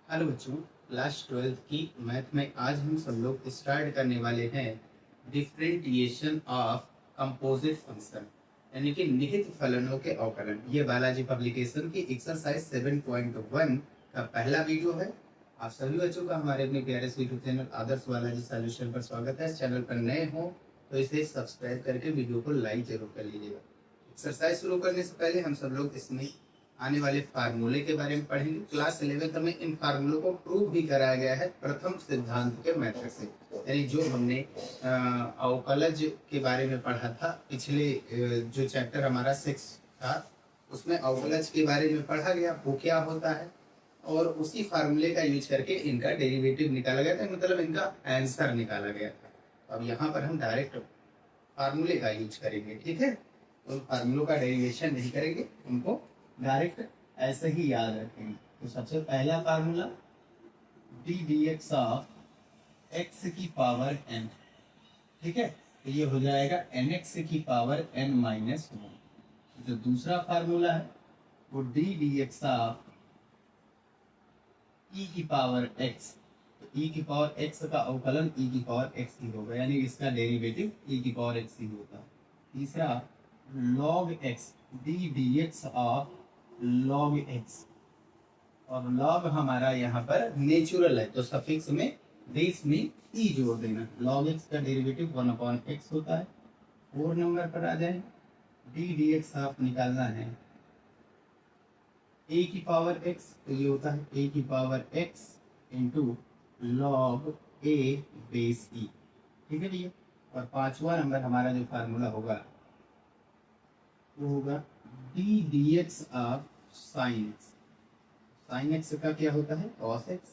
Hello बच्चों, class 12 की math में आज हम सब लोग स्टार्ट करने वाले हैं डिफरेंटिएशन ऑफ कंपोजिट फंक्शन, यानी कि निहित फलनों के अवकलन। ये बालाजी पब्लिकेशन की एक्सरसाइज 7.1 का पहला वीडियो है। आप सभी बच्चों का हमारे अपने प्यारे यूट्यूब चैनल आदर्श बालाजी सॉल्यूशन पर स्वागत है। इस चैनल पर नए हो तो इसे सब्सक्राइब करके वीडियो को लाइक जरूर कर लीजिएगा। एक्सरसाइज शुरू करने से पहले हम सब लोग इसमें आने वाले फार्मूले के बारे में पढ़ेंगे। क्लास 11 में इन फार्मूलों को प्रूव भी कराया गया है प्रथम सिद्धांत के मेथड से, यानी जो हमने अवकलज के बारे में पढ़ा था पिछले जो चैप्टर हमारा 6 था उसमें अवकलज के बारे में पढ़ा गया, वो क्या होता है, और उसी फार्मूले का यूज करके इनका डेरिवेटिव निकाला गया था, मतलब इनका आंसर निकाला गया था। अब यहाँ पर हम डायरेक्ट फार्मूले का यूज करेंगे, ठीक है। तो फार्मूलों का डेरिवेशन नहीं करेंगे, उनको डायरेक्ट ऐसे ही याद रखेंगे। तो सबसे पहला formula D d x of x की पावर एन, ठीक है। तो ये हो जाएगा एन एक्स की पावर एन माइनस वन। जो दूसरा फार्मूला है वो डी डी एक्स ऑफ ई की पावर एक्स। तो ई की पावर एक्स का अवकलन ई की पावर एक्स ही होगा, यानी इसका डेरिवेटिव ई की पावर एक्स ही होगा। तीसरा log x, D d x of log x, और लॉग हमारा यहाँ पर नेचुरल है तो सफिक्स में बेस में ई जोड़ देना। लॉग एक्स का डेरिवेटिव 1/x होता है। 4 नंबर पर आ जाए, डी डी एक्स ऑफ निकालना है ए की पावर एक्स, तो ये होता है ए की पावर एक्स इंटू लॉग ए बेस ई, ठीक है भैया। और 5वां नंबर हमारा जो फार्मूला होगा वो होगा d d x of sine x. Sine x का क्या होता है कॉस एक्स।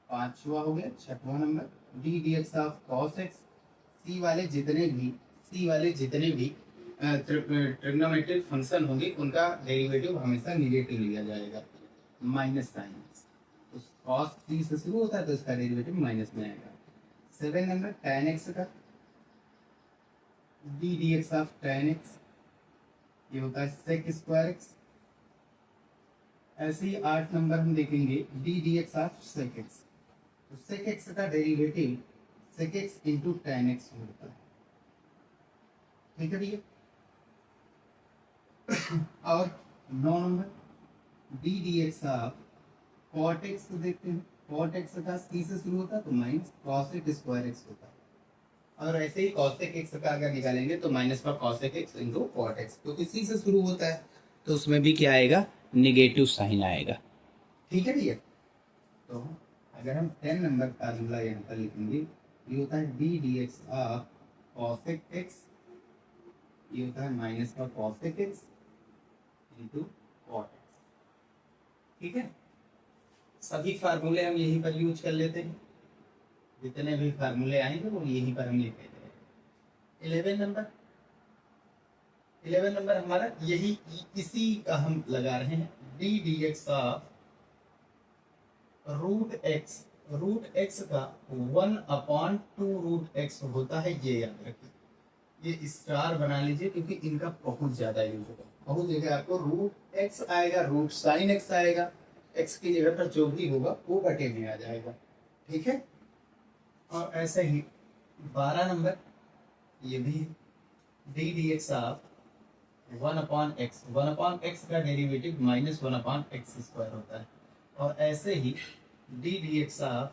5वां हो गया। 6वां number d d x of cos x. C वाले जितने भी ट्रिग्नोमेट्रिक फंक्शन होंगे उनका डेरिवेटिव हमेशा निगेटिव लिया जाएगा, माइनस साइन एक्स। तो कॉस सी से शुरू होता है तो इसका डेरिवेटिव माइनस में आएगा। 7 नंबर tan एक्स का, d d x of tan x, ये होता है सेक स्क्वायर एक्स। ऐसे ही 8 नंबर हम देखेंगे d d x of sec x. तो सेक एक्स का derivative sec x into tan x होता है, ठीक है भैया। और 9 number d d x of cot x देखते हैं। कॉट एक्स का सी से शुरू होता है तो माइनस कॉसेक स्क्वायर एक्स होता है। और ऐसे ही कॉसेक एक्स का अगर निकालेंगे तो माइनस का cosec x into cot x, क्योंकि सी से शुरू होता है तो उसमें भी क्या आएगा, निगेटिव साइन आएगा, ठीक है भैया। तो अगर हम 10 नंबर फार्मूला यहाँ पर लिखेंगे, ये होता है d d x of cosec x, ये होता है माइनस का cosec x into cot x, ठीक है। सभी फार्मूले हम यहीं पर यूज कर लेते हैं, जितने भी फार्मूले आएंगे वो यहीं पर हम लिख लेते हैं। 11 नंबर हमारा यही इसी का हम लगा रहे हैं, d d x of root x का 1/2 रूट एक्स होता है, ये याद रखिए। ये स्टार बना लीजिए क्योंकि इनका बहुत ज्यादा यूज होगा। बहुत जगह आपको रूट एक्स आएगा, रूट साइन एक्स आएगा, एक्स की जगह पर जो भी होगा वो बटे में आ जाएगा, ठीक है। और ऐसे ही 12 नंबर ये भी D d x of 1/x। 1/x का डेरिवेटिव -1/x स्क्वायर होता है। और ऐसे ही d d x of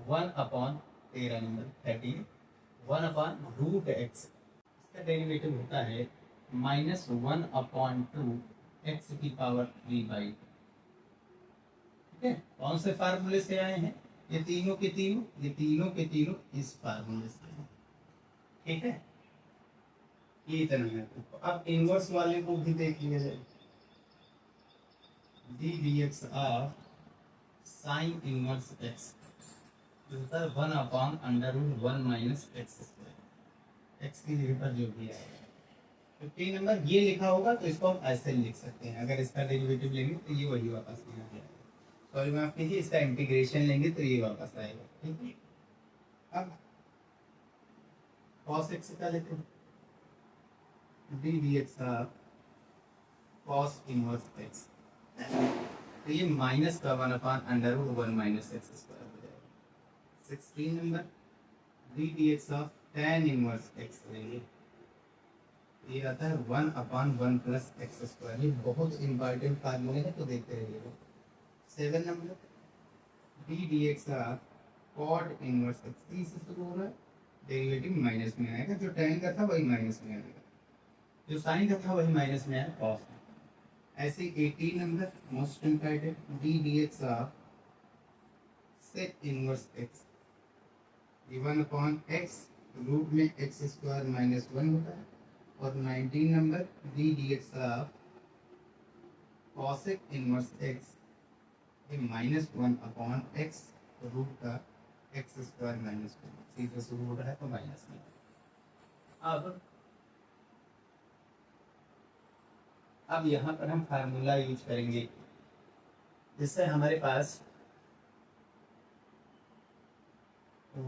1/13 number 13 1/√x, इसका डेरिवेटिव होता है -1/2 x की पावर 3/2, ठीक है। कौन से फार्मूले से आए हैं ये तीनों के तीनों इस फार्मूले से हैं, ठीक है। ये इतना है। तो अब इनवर्स वाले को भी देख लिया जाए, D d x of sine inverse x होता है 1/√1 माइनस एक्स स्क्वायर, एक्स की जगह पर जो भी आएगा। 15 नंबर ये लिखा होगा तो इसको हम ऐसे लिख सकते हैं, अगर इसका डेरिवेटिव लेंगे तो ये वही वापस यहाँ पे आएगा। सॉरी माफ कीजिए, इसका इंटीग्रेशन लेंगे तो ये वापस आएगा, ठीक है। अब cos x का लेते हैं, d d x of cos inverse x. तो ये माइनस का 1/√1 माइनस एक्स स्क्वायर हो जाएगा। 16 number d d x of tan inverse x लेंगे, ये आता है 1/1 प्लस एक्स स्क्वायर। ये बहुत इंपॉर्टेंट फार्मूले है, तो देखते रहिएगा। 7 number d d x of cot inverse x, T से शुरू हो रहा है, डेरिवेटिव माइनस में आएगा, जो tan का था वही माइनस में आएगा, जो साइन का था वही माइनस में आया कॉस में। ऐसे 18 number most important d d x of sec inverse x, 1/x root में एक्स स्क्वायर माइनस 1 होता है। और 19 number d d x of cosec inverse x, ये -1/x रूट का एक्स स्क्वायर माइनस 1, सीधे शुरू हो रहा है तो माइनस में। अब यहाँ पर हम फार्मूला यूज करेंगे, जिससे हमारे पास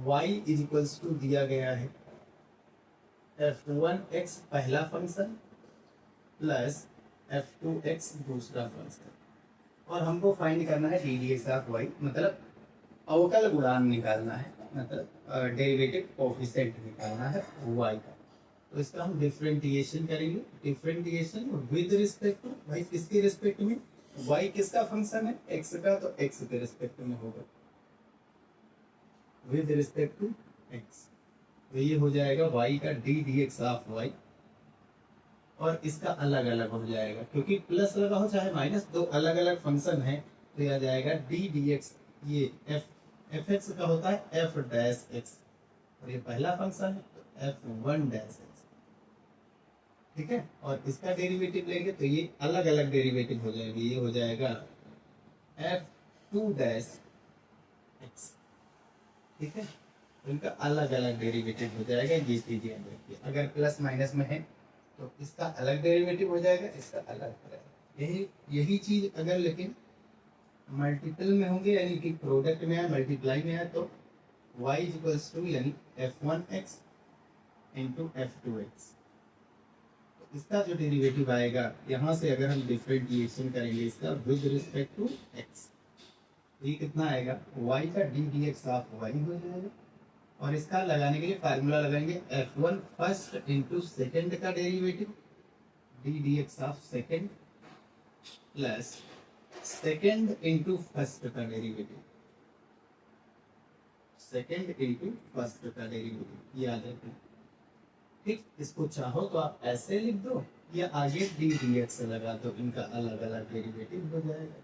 y इज इक्वल्स टू दिया गया है f1x पहला फंक्शन प्लस f2x दूसरा फंक्शन, और हमको फाइंड करना है d d x of y, मतलब अवकल गुणांक निकालना है, मतलब डेरिवेटिव कोफिशिएंट निकालना है y का। तो इसका हम डिफरेंटिएशन करेंगे, डिफरेंटिएशन विद रिस्पेक्ट टू, भाई किसके रिस्पेक्ट में, y किसका फंक्शन है, x का, तो x के रिस्पेक्ट में होगा, विद रिस्पेक्ट टू x। तो ये हो जाएगा y का d d x of y, और इसका अलग अलग हो जाएगा, क्योंकि प्लस लगा हो चाहे माइनस, दो अलग अलग फंक्शन है, तो यह जाएगा डी डी एक्स, ये एफ एक्स का होता है एफ डैश एक्स, और ये पहला फंक्शन है तो एफ वन डैश एक्स, ठीक है। और इसका डेरिवेटिव लेंगे तो ये अलग अलग डेरिवेटिव हो जाएंगे, ये हो जाएगा एफ टू डैश एक्स, ठीक है। तो इनका अलग अलग डेरिवेटिव हो जाएगा, ये चीज याद रखिए। अगर प्लस माइनस में है तो इसका अलग डेरिवेटिव हो जाएगा, इसका अलग हो जाएगा। यही चीज अगर लेकिन मल्टीपल में होंगे, यानी कि प्रोडक्ट में है, मल्टीप्लाई में है, तो y इक्वल्स टू यानी f1x इंटू f2x, तो इसका जो डेरिवेटिव आएगा यहाँ से अगर हम डिफरेंटिएशन करेंगे इसका विद रिस्पेक्ट टू x, ये कितना आएगा, y का d d x of y हो जाएगा। और इसका लगाने के लिए फार्मूला लगाएंगे f1 फर्स्ट इंटू सेकेंड का derivative d d x of second plus second into first का डेरिवेटिव, सेकेंड इंटू फर्स्ट का डेरिवेटिव, याद रखें, ठीक। इसको चाहो तो आप ऐसे लिख दो या आगे डी डी एक्स लगा दो, इनका अलग अलग डेरिवेटिव हो जाएगा,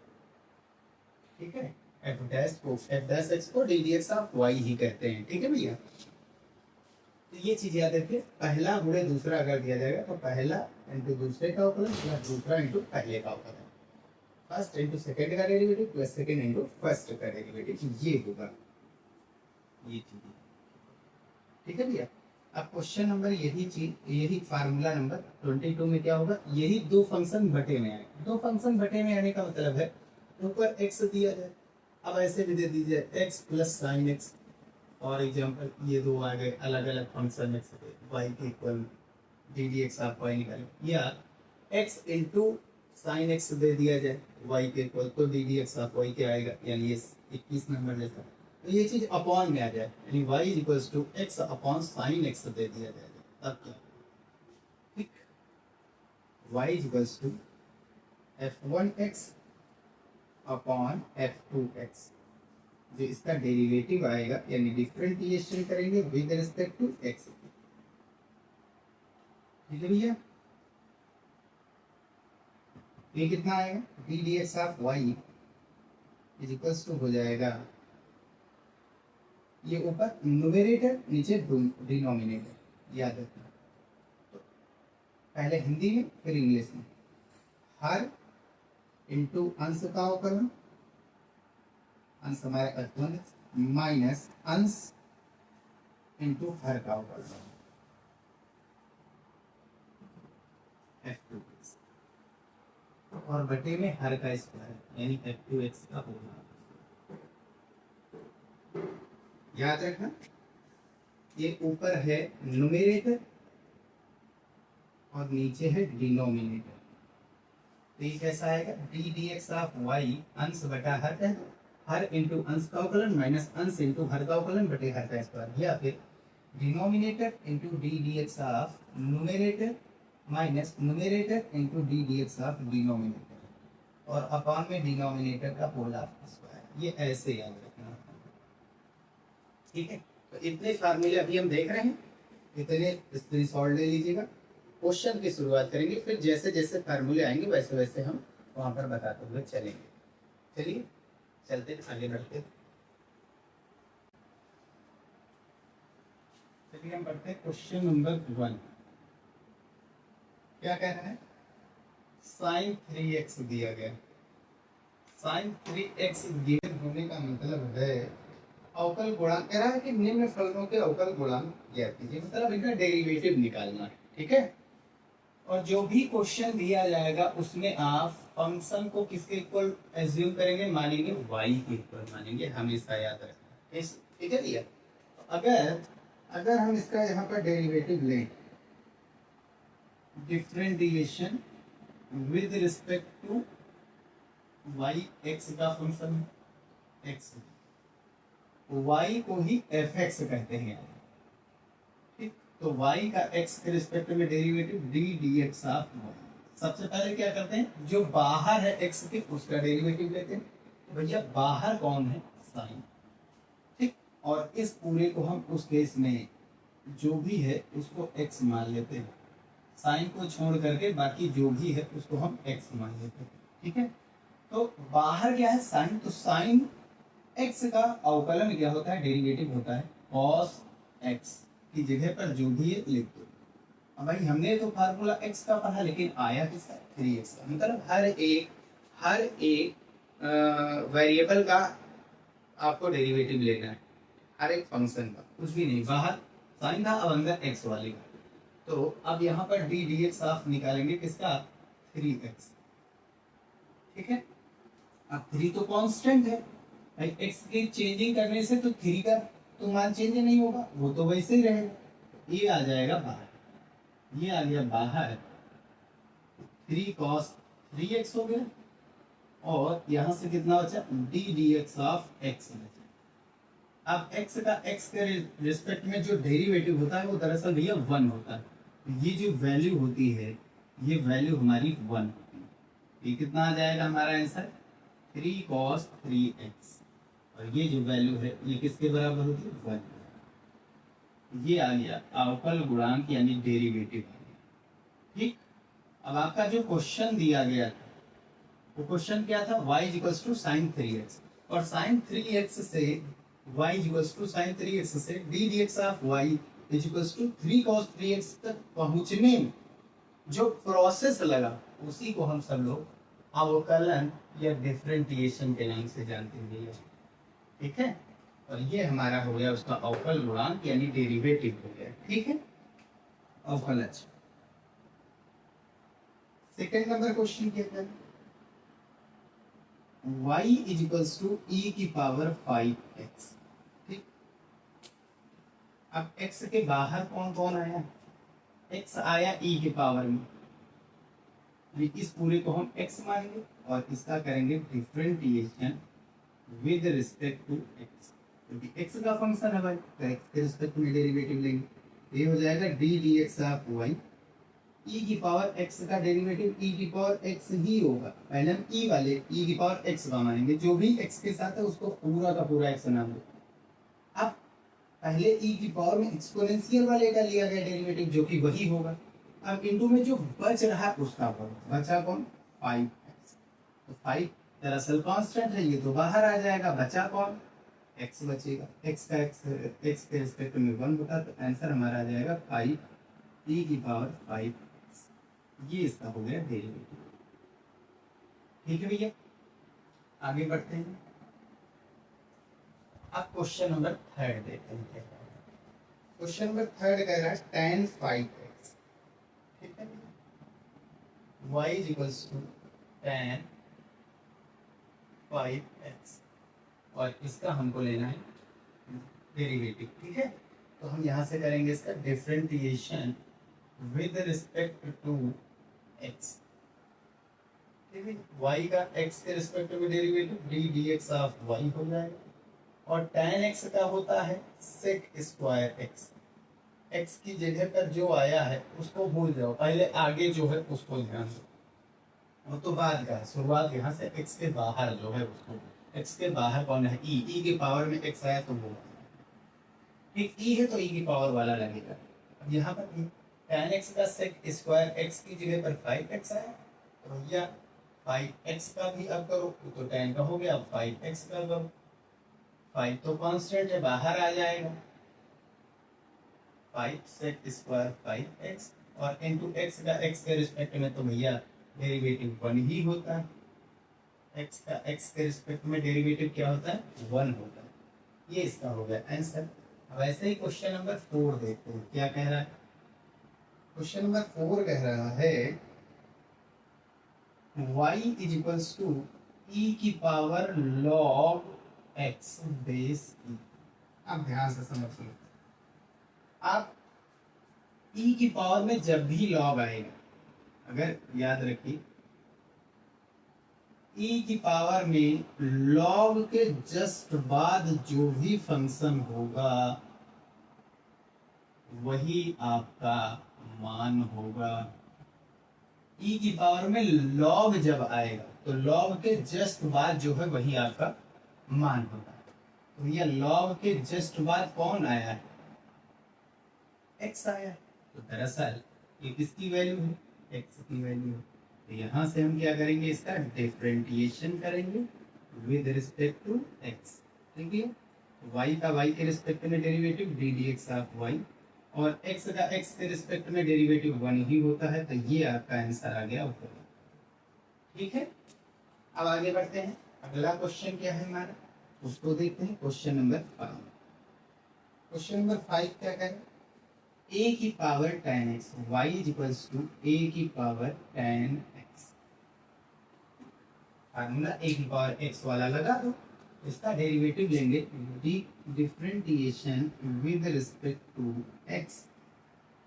ठीक है। एफ डैश एक्स को D d x of why he कहते हैं, ठीक है भैया। तो ये चीज याद रखिए, पहला गुणे दूसरा अगर दिया जाएगा तो पहला इंटू दूसरे का अवकलन प्लस दूसरा इंटू पहले का अवकलन, फर्स्ट इंटू सेकेंड का derivative plus second into first का डेरिवेटिव, ये होगा ये चीज, ठीक है भैया। अब क्वेश्चन नंबर यही फार्मूला नंबर 22 में क्या होगा, यही दो फंक्शन बटे में आए, दो फंक्शन बटे में आने का मतलब है ऊपर x दिया जाए, अब ऐसे भी दे दीजिए x प्लस साइन एक्स, और एग्जाम्पल ये दो आ गए अलग अलग फंक्शन एक्स वाई के इक्वल डी डी एक्स आप वाई निकालें, या x इंटू साइन एक्स दे दिया जाए y के इक्वल, तो d d x of y क्या आएगा, यानी ये 21 नंबर जैसा। तो ये चीज अपॉन में आ जाए, यानी y equals to x upon sine x दे दिया जाएगा, तब क्या, ठीक, y equals to f1x upon f2x, जो इसका डेरिवेटिव आएगा, यानी डिफरेंटिएशन करेंगे विद रिस्पेक्ट टू x, ठीक है भैया। ये कितना आएगा, d d x of y is equals to हो जाएगा, ये ऊपर न्यूमरेटर नीचे डिनोमिनेटर, याद रखना। तो पहले हिंदी में फिर इंग्लिश में, हर इंटू अंश का अवकलन, अंश हमारा f1 माइनस अंश इंटू हर का अवकलन f2x, और बटे में हर का स्क्वायर यानी f2x का होगा, याद रखना। ये ऊपर है न्यूमरेटर और नीचे है डिनोमिनेटर, तो ये कैसा आएगा, d d x of y अंश बटा हर इंटू अंश का अवकलन माइनस अंश इंटू हर का अवकलन बटे हर का स्क्वायर, या फिर denominator into d d x of numerator minus numerator into d d x of denominator और अपॉन में डिनोमिनेटर का पोलर स्क्वायर। ये ऐसे याद रखना, ठीक है। तो इतने फार्मूले अभी हम देख रहे हैं, इतने स्क्रीनशॉट ले लीजिएगा। क्वेश्चन की शुरुआत करेंगे, फिर जैसे जैसे फार्मूले आएंगे वैसे वैसे हम वहां पर बताते हुए चलेंगे। चलिए चलते आगे बढ़ते। चलिए हम पढ़ते हैं क्वेश्चन नंबर 1। क्या कह रहा है, साइन 3x दिया गया। साइन 3x गिवन होने का मतलब है अवकल गुणांक, कह रहा है कि निम्न फलनों के अवकल गुणांक ज्ञात कीजिए, मतलब इनका डेरिवेटिव निकालना है, ठीक है। और जो भी क्वेश्चन दिया जाएगा उसमें आप फंक्शन को किसके इक्वल एज्यूम करेंगे, मानेंगे y के इक्वल मानेंगे, हमेशा याद रखना, ठीक है भैया। अगर हम इसका यहाँ पर डेरिवेटिव लें, differentiation with respect to y, x का फंक्शन x, y को ही fx कहते हैं, ठीक। तो y का x के रिस्पेक्ट में derivative d d x of y। सबसे पहले क्या करते हैं, जो बाहर है x के उसका डेरिवेटिव लेते हैं। तो भैया बाहर कौन है, साइन, ठीक। और इस पूरे को हम उस केस में जो भी है उसको x मान लेते हैं, साइन को छोड़ करके बाकी जो भी है उसको हम x मान लेते हैं, ठीक है। तो बाहर क्या है, साइन, तो साइन x का अवकलन क्या होता है, डेरिवेटिव होता है cos x की जगह पर जो भी है लिख दो। अब भाई हमने तो फार्मूला x का पढ़ा, लेकिन आया किसका, 3x का। मतलब हर एक वेरिएबल का आपको डेरिवेटिव लेना है, हर एक फंक्शन का, कुछ भी नहीं। बाहर साइन था, अब अंदर x वाले का। तो अब यहाँ पर डी डी एक्स आप निकालेंगे किसका, 3x, ठीक है। अब 3 तो कांस्टेंट है भाई, x के चेंजिंग करने से तो 3 का तो मान चेंज नहीं होगा, वो तो वैसे ही रहेगा। ये आ जाएगा बाहर, ये आ गया बाहर, 3 cos 3x हो गया, और यहाँ से कितना बचा, D d x of x बचा। अब x का x के रिस्पेक्ट में जो डेरिवेटिव होता है वो दरअसल भैया 1 होता है। ये जो वैल्यू होती है, ये वैल्यू हमारी 1 होती है। ये कितना आ जाएगा हमारा आंसर, 3 cos 3x, और ये जो वैल्यू है ये किसके बराबर होती है, 1। ये आ गया अवकल गुणांक यानी डेरिवेटिव, ठीक। अब आपका जो क्वेश्चन दिया गया था वो क्वेश्चन क्या था, y equals to sine 3x, और साइन 3x से y equals to sine 3x से d d x of y equals to 3 cos 3x तक पहुंचने में जो प्रोसेस लगा उसी को हम सब लोग अवकलन या डिफरेंशिएशन के नाम से जानते हैं, ठीक है। और ये हमारा हो गया उसका अवकल गुणांक यानी डेरिवेटिव हो गया, ठीक है, अवकलज। सेकंड नंबर क्वेश्चन क्या है, y is equals to e की पावर 5x, ठीक। अब x के बाहर कौन कौन आया, x आया e के पावर में, इस पूरे को हम x मानेंगे और इसका करेंगे differentiation with respect to x, क्योंकि x का फंक्शन है भाई, तो x के रिस्पेक्ट में डेरिवेटिव लेंगे। ये हो जाएगा d d x of y, e की पावर x का डेरिवेटिव e की पावर x ही होगा। पहले हम e वाले e की पावर x का मानेंगे, जो भी x के साथ है उसको पूरा का पूरा x नाम दो। अब पहले e की पावर में एक्सपोनेंशियल वाले का लिया गया डेरिवेटिव जो कि वही होगा। अब इंटू में जो बच रहा उसका बचा कौन, 5x, तो 5 दरअसल कांस्टेंट है, ये तो बाहर आ जाएगा, बचा कौन, x बचेगा। x के रिस्पेक्ट में 1 होता, तो आंसर हमारा आ जाएगा 5 e की पावर 5, ये इसका हो गया डेरिवेटिव, ठीक है भैया। आगे बढ़ते हैं, अब क्वेश्चन नंबर 3 देखते हैं। क्वेश्चन नंबर 3 कह रहा है tan 5x, ठीक है, y is equals to tan 5x, और इसका हमको लेना है डेरिवेटिव, ठीक है। तो हम यहाँ से करेंगे इसका differentiation with respect to x, ठीक है, y का x के रिस्पेक्ट में derivative d d x of y हो जाएगा। और tan x का होता है सेक स्क्वायर x। x की जगह पर जो आया है उसको भूल जाओ, पहले आगे जो है उसको ध्यान दो, वो तो बाद का है। शुरुआत यहाँ से x के बाहर जो है उसको, x के बाहर कौन है, e के पावर में x आया तो वो ठीक e है तो e की पावर वाला लगेगा। अब यहाँ पर tan x का सेक स्क्वायर x की जगह पर 5x आया तो भैया 5x का भी अब करो तो tan का हो गया, अब 5x का करो, 5 तो कांस्टेंट है बाहर आ जाएगा, 5 सेक स्क्वायर 5x और इनटू x का x के रिस्पेक्ट में तो भैया डेरिवेटिव 1 ही होता है, x का x के रिस्पेक्ट में डेरिवेटिव क्या होता है 1 होता है। ये इसका हो गया आंसर। अब ऐसे ही क्वेश्चन नंबर 4 देखते हैं क्या कह रहा है। क्वेश्चन नंबर 4 कह रहा है y is equals to e की power log x base e। अब ध्यान से समझिए, आप e की पावर में जब भी log आएगा, अगर याद रखिए e की पावर में log के जस्ट बाद जो भी फंक्शन होगा वही आपका मान होगा। e की पावर में log जब आएगा तो log के जस्ट बाद जो है वही आपका मान होगा। तो ये log के जस्ट बाद कौन आया है, x आया। तो दरअसल ये किसकी वैल्यू है, x की वैल्यू है। तो यहाँ से हम क्या करेंगे, इसका डिफरेंटिएशन करेंगे विद रिस्पेक्ट टू x। ठीक है, y का y के रिस्पेक्ट में derivative d d x of y और x का x के रिस्पेक्ट में डेरिवेटिव 1 ही होता है। तो ये आपका आंसर आ गया ऊपर। ठीक है, अब आगे बढ़ते हैं। अगला क्वेश्चन क्या है हमारा, उसको देखते हैं। Question number 5। क्वेश्चन नंबर 5 क्या कह रहे हैं, a की power tan x y is equals to a की power tan x। Formula a की पावर x वाला लगा दो, इसका डेरिवेटिव लेंगे differentiation with respect to x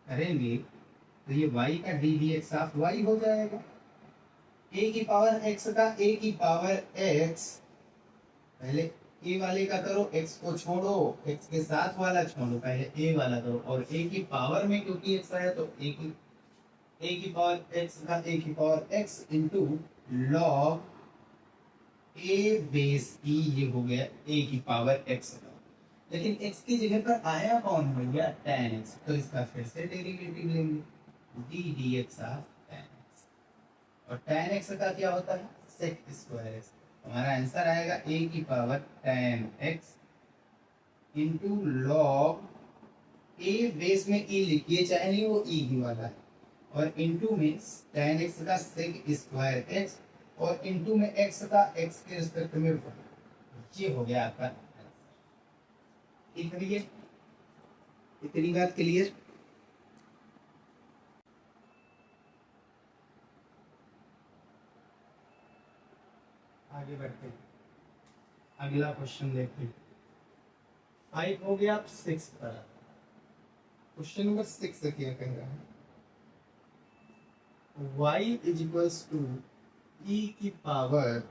करेंगे तो ये y का d d x of y हो जाएगा। a की पावर x का a की पावर x, पहले a वाले का करो, x को छोड़ो, x के साथ वाला छोड़ो, पहले a वाला करो। और a की पावर में क्योंकि x आया तो a की पावर x का a की power x into log a base e, ये हो गया a की पावर x का। लेकिन x की जगह पर आया कौन हो गया tan x, तो इसका फिर से डेरिवेटिव लेंगे D d x of tan x। और tan x का क्या होता है सेक स्क्वायर x। हमारा आंसर आएगा a की power tan x into log a base में e लिखिए चाहे नहीं, वो e ही वाला है, और इंटू में tan x का सेक स्क्वायर x और इंटू में x का x के रिस्पेक्ट में 1। ये हो गया आपका आंसर। क्लियर, इतनी बात क्लियर। आगे बढ़ते हैं, अगला क्वेश्चन देखते हैं। 5 हो गया, अब 6 पर। क्वेश्चन नंबर 6 क्या कह रहा है, y is equals to e की पावर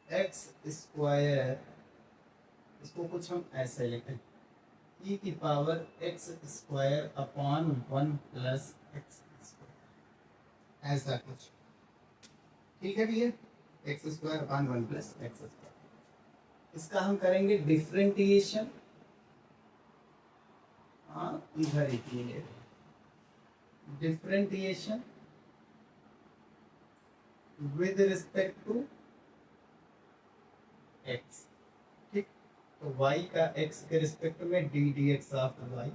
x स्क्वायर, इसको कुछ हम ऐसे लिखें e की power x square upon 1 plus x square, ऐसा कुछ। ठीक है भैया, x square upon 1 plus x square. इसका हम करेंगे डिफरेंटिएशन। हाँ इधर लिखिए differentiation with respect to x। ठीक, तो y का x के रिस्पेक्ट में d d x of y,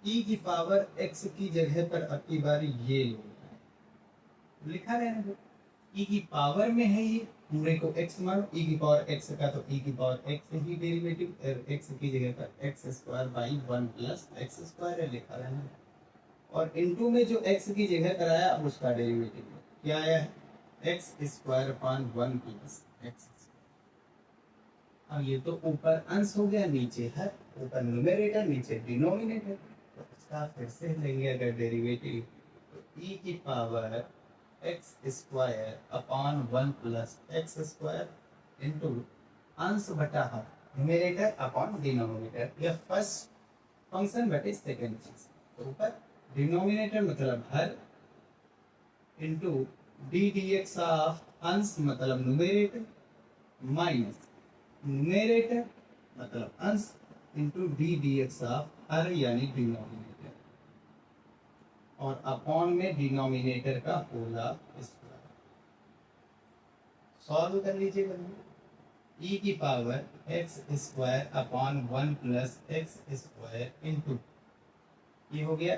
e की पावर x की जगह पर अब की बार ये लिखा रहने दो, e की पावर में है ये पूरे को x मानो, e की पावर x का तो e की पावर x ही डेरिवेटिव, x की जगह पर x square by 1 plus x square है लिखा रहने दो। और इनटू में जो x की जगह पर आया अब उसका डेरिवेटिव क्या आया है x square upon 1 plus x. अब ये तो ऊपर अंश हो गया, नीचे है, ऊपर न्यूमरेटर नीचे डिनोमिनेटर, तो इसका फिर से लेंगे अगर डेरिवेटिव तो e की power x square upon 1 plus x square into अंश बटा हाफ, न्यूमरेटर अपॉन डिनोमिनेटर, यह फर्स्ट फंक्शन बटे सेकेंड फंक्शन। तो ऊपर डिनोमिनेटर मतलब हर into d d x of अंश मतलब न्यूमरेटर माइनस न्यूमरेटर मतलब अंश into d d x of हर यानी डिनोमिनेटर, और अपॉन में डिनोमिनेटर का होल स्क्वायर। सॉल्व कर लीजिएगा, ई की power x square upon 1 plus x square into ये हो गया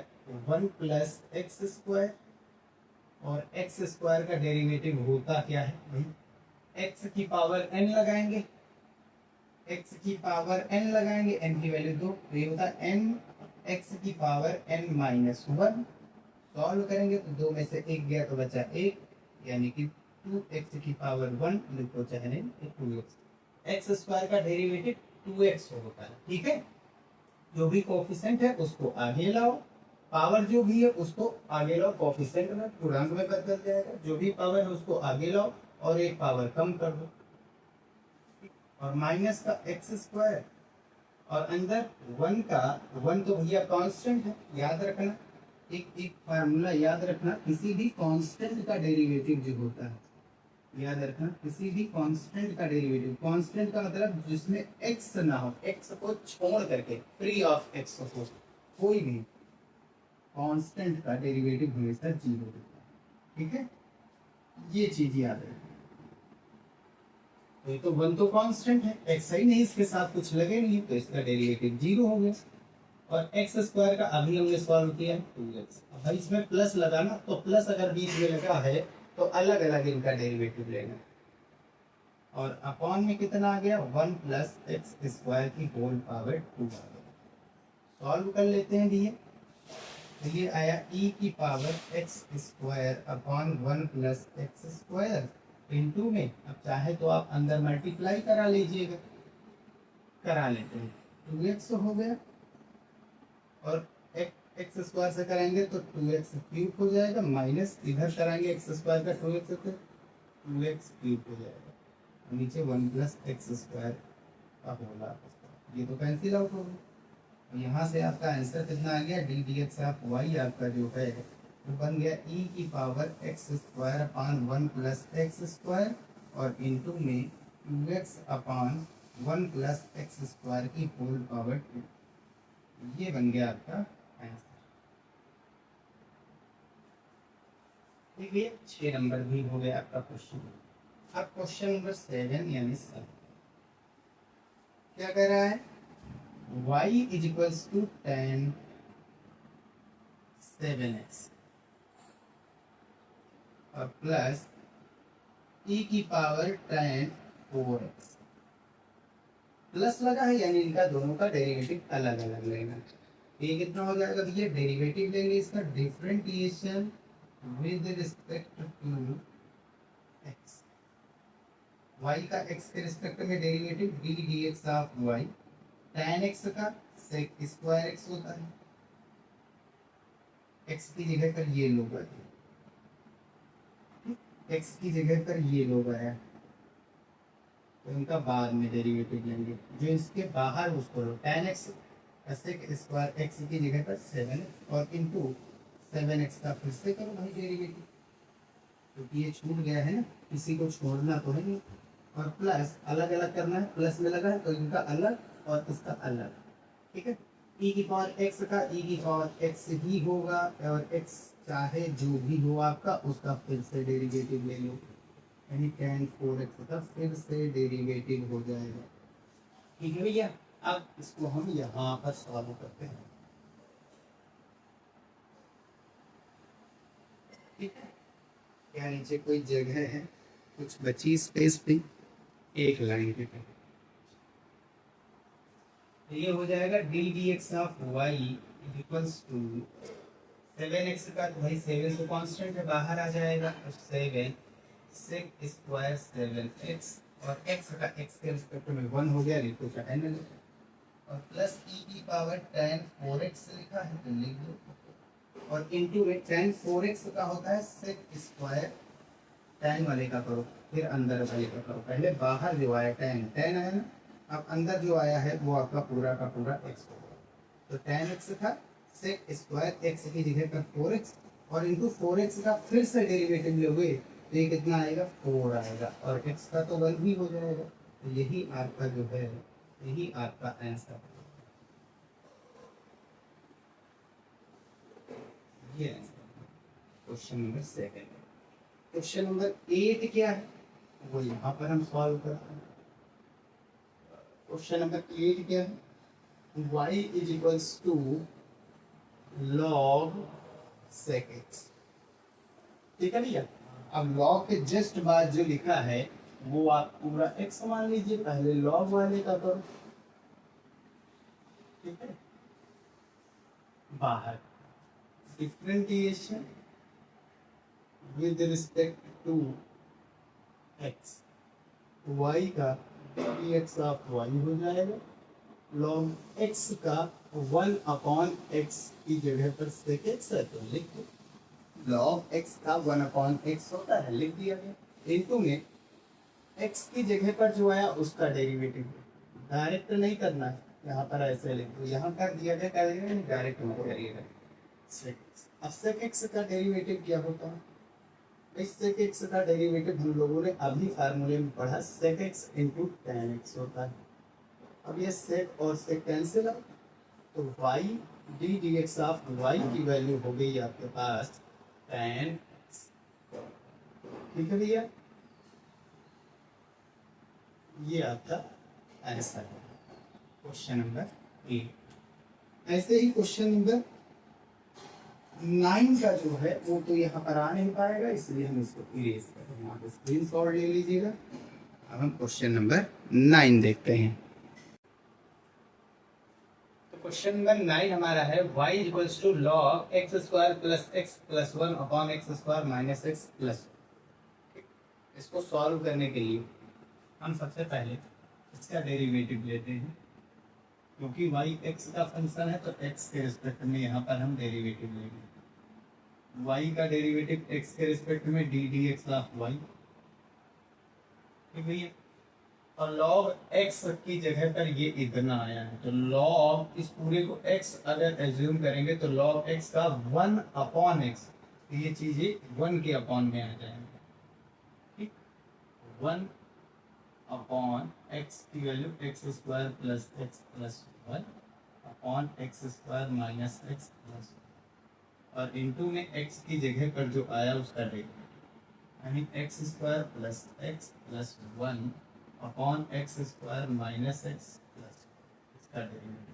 1 प्लस एक्स स्क्वायर, और एक्स स्क्वायर का डेरिवेटिव होता क्या है भाई, एक्स की पावर एन लगाएंगे, एक्स की पावर एन लगाएंगे, एन की वैल्यू 2, तो ये होता है एन एक्स की पावर एन माइनस 1। सॉल्व करेंगे तो 2 में से 1 गया तो बचा 1, यानी कि 2x की पावर 1 लिखो चाहे 2x। एक्स स्क्वायर का डेरिवेटिव 2x होता है, ठीक है। जो भी कोफिशिएंट है उसको आगे लाओ, पावर जो भी है उसको आगे लाओ, कोफिशिएंट में पूर्णांक में बदल जाएगा, जो भी पावर है उसको आगे लाओ और एक पावर कम कर दो, और माइनस का एक्स स्क्वायर, और अंदर 1 का 1 तो भैया कांस्टेंट है, याद रखना एक फार्मूला याद रखना, किसी भी कांस्टेंट का डेरिवेटिव जो होता है, याद रखना किसी भी कांस्टेंट का डेरिवेटिव, कांस्टेंट का मतलब जिसमें एक्स ना हो, एक्स को छोड़ करके, फ्री ऑफ एक्स हो, कोई भी कांस्टेंट का डेरिवेटिव हमेशा 0 होता है, ठीक है, ये चीज याद रखना। तो ये तो 1 तो कांस्टेंट है, एक्स ही नहीं, इसके साथ कुछ लगे नहीं, तो इसका डेरिवेटिव 0 हो गया, और एक्स स्क्वायर का अभी हमने सॉल्व किया 2x। भाई इसमें प्लस लगाना, तो प्लस अगर बीच में लगा है तो अलग अलग इनका डेरिवेटिव लेना, और अपॉन में कितना आ गया 1 प्लस एक्स स्क्वायर की होल पावर 2 आ गया। सॉल्व कर लेते हैं दिए, तो ये आया e की power x square upon 1 plus x square into में, अब चाहे तो आप अंदर मल्टीप्लाई करा लीजिएगा, करा लेते हैं, 2x हो गया, और एक्स स्क्वायर से कराएंगे तो 2x क्यूब हो जाएगा, माइनस इधर कराएंगे एक्स स्क्वायर का 2x तो 2x क्यूब हो जाएगा, नीचे 1 प्लस एक्स स्क्वायर का होगा, ये तो कैंसिल आउट होगा, यहाँ से आपका आंसर कितना आ गया, d d x of y आपका जो है वो बन गया e की power x square upon 1 plus x square, और इंटू में 2x upon 1 plus x square की होल पावर 2, ये बन गया आपका आंसर। ठीक है, 6 नंबर भी हो गया आपका क्वेश्चन। अब क्वेश्चन नंबर 7 यानी 7 क्या कह रहा है, y is equals to tan 7x और प्लस e की पावर tan 4x, प्लस लगा है यानी इनका दोनों का डेरिवेटिव अलग अलग लेना। ये कितना हो जाएगा भैया, डेरिवेटिव लेंगे इसका differentiation with respect to x, y का x के रिस्पेक्ट में derivative d d x of y, tan x का sec स्क्वायर x होता है, x की जगह पर ये लोग आए, x की जगह पर ये लोग आया, तो इनका बाद में डेरिवेटिव लेंगे, जो इसके बाहर उसको लो, tan x sec square x की जगह पर 7 और इंटू 7x का फिर से करो भाई डेरिवेटिव, क्योंकि ये छूट गया है ना, किसी को छोड़ना तो है नहीं, और प्लस अलग अलग करना है, प्लस में लगा है तो इनका अलग और इसका अलग, ठीक है। e की पावर x का e की पावर x ही होगा, और x चाहे जो भी हो आपका उसका फिर से डेरिवेटिव ले लो, यानी tan 4x का फिर से डेरिवेटिव हो जाएगा, ठीक है भैया। अब इसको हम यहाँ पर सॉल्व करते हैं, ठीक है, यहाँ नीचे कोई जगह है कुछ बची स्पेस पे, एक लाइन पे, ये हो जाएगा d d x of y equals to 7x का, तो भाई 7 तो कांस्टेंट है, बाहर आ जाएगा, तो 7 sec स्क्वायर 7x, और x का x के रिस्पेक्ट में 1 हो गया, लिखो चाहे ना लिखो, और प्लस e की पावर tan 4x लिखा है तो लिख दो, और इंटू में tan 4x का होता है sec स्क्वायर, tan वाले का करो फिर अंदर वाले का करो। पहले बाहर जो आया tan है ना, अब अंदर जो आया है वो आपका पूरा का पूरा x होगा। तो tan x था, sec स्क्वायर x की जगह पर 4x और इंटू 4x का फिर से डेरिवेटिव लोगे तो ये कितना आएगा 4 आएगा और x का तो 1 ही हो जाएगा। तो यही आपका जो है, यही आपका आंसर है। ये क्वेश्चन नंबर 7। क्वेश्चन नंबर 8 क्या है वो यहाँ पर हम सॉल्व करते हैं। क्वेश्चन नंबर 8 क्या है, y is equals to log sec x। ठीक है भैया, अब log के जस्ट बाद जो लिखा है वो आप पूरा x मान लीजिए, पहले log वाले का करो। ठीक है, बाहर differentiation with respect to x, y का dx ऑफ y हो जाएगा, log x का 1 अपॉन x की जगह पर sec x है तो लिख दो, log x का 1 अपॉन x होता है, लिख दिया गया। इनटू में x की जगह पर जो आया उसका डेरिवेटिव, डायरेक्ट नहीं करना है, यहाँ पर ऐसे लिख दो, यहाँ कर दिया गया करेंगे डायरेक्ट मत करिएगा। अब sec x का डेरिवेटिव क्या होता है, इस sec x का डेरिवेटिव हम लोगों ने अभी फार्मूले में पढ़ा, sec x into tan x होता है। अब ये sec और sec कैंसिल है तो y d dx of y की वैल्यू हो गई आपके पास tan x। ठीक है भैया, ये आपका आंसर है क्वेश्चन नंबर 8। ऐसे ही क्वेश्चन नंबर 9 का जो है वो तो यहाँ पर आ नहीं पाएगा, इसलिए हम इसको इरेज कर रहे हैं, स्क्रीन शॉट ले लीजिएगा। अब हम क्वेश्चन नंबर 9 देखते हैं। तो क्वेश्चन नंबर 9 हमारा है y equals to log x square plus x plus 1 upon x square minus x plus. इसको सॉल्व करने के लिए हम सबसे पहले इसका डेरिवेटिव लेते हैं, क्योंकि y x का फंक्शन है तो x के रिस्पेक्ट में यहाँ पर हम डेरिवेटिव लेंगे। y का डेरिवेटिव x के रिस्पेक्ट में d d x of y, ठीक है। और log x की जगह पर ये इतना आया है तो log इस पूरे को x अगर एज्यूम करेंगे तो log x का 1 अपॉन x, तो ये चीजें 1 के अपॉन में आ जाएंगे। ठीक, 1 अपॉन x की value x square plus x plus 1 upon x square minus x plus, और इनटू में x की जगह पर जो आया उसका डेरिवेटिव, यानी x square plus x plus 1 upon x square minus x plus इसका डेरिवेटिव।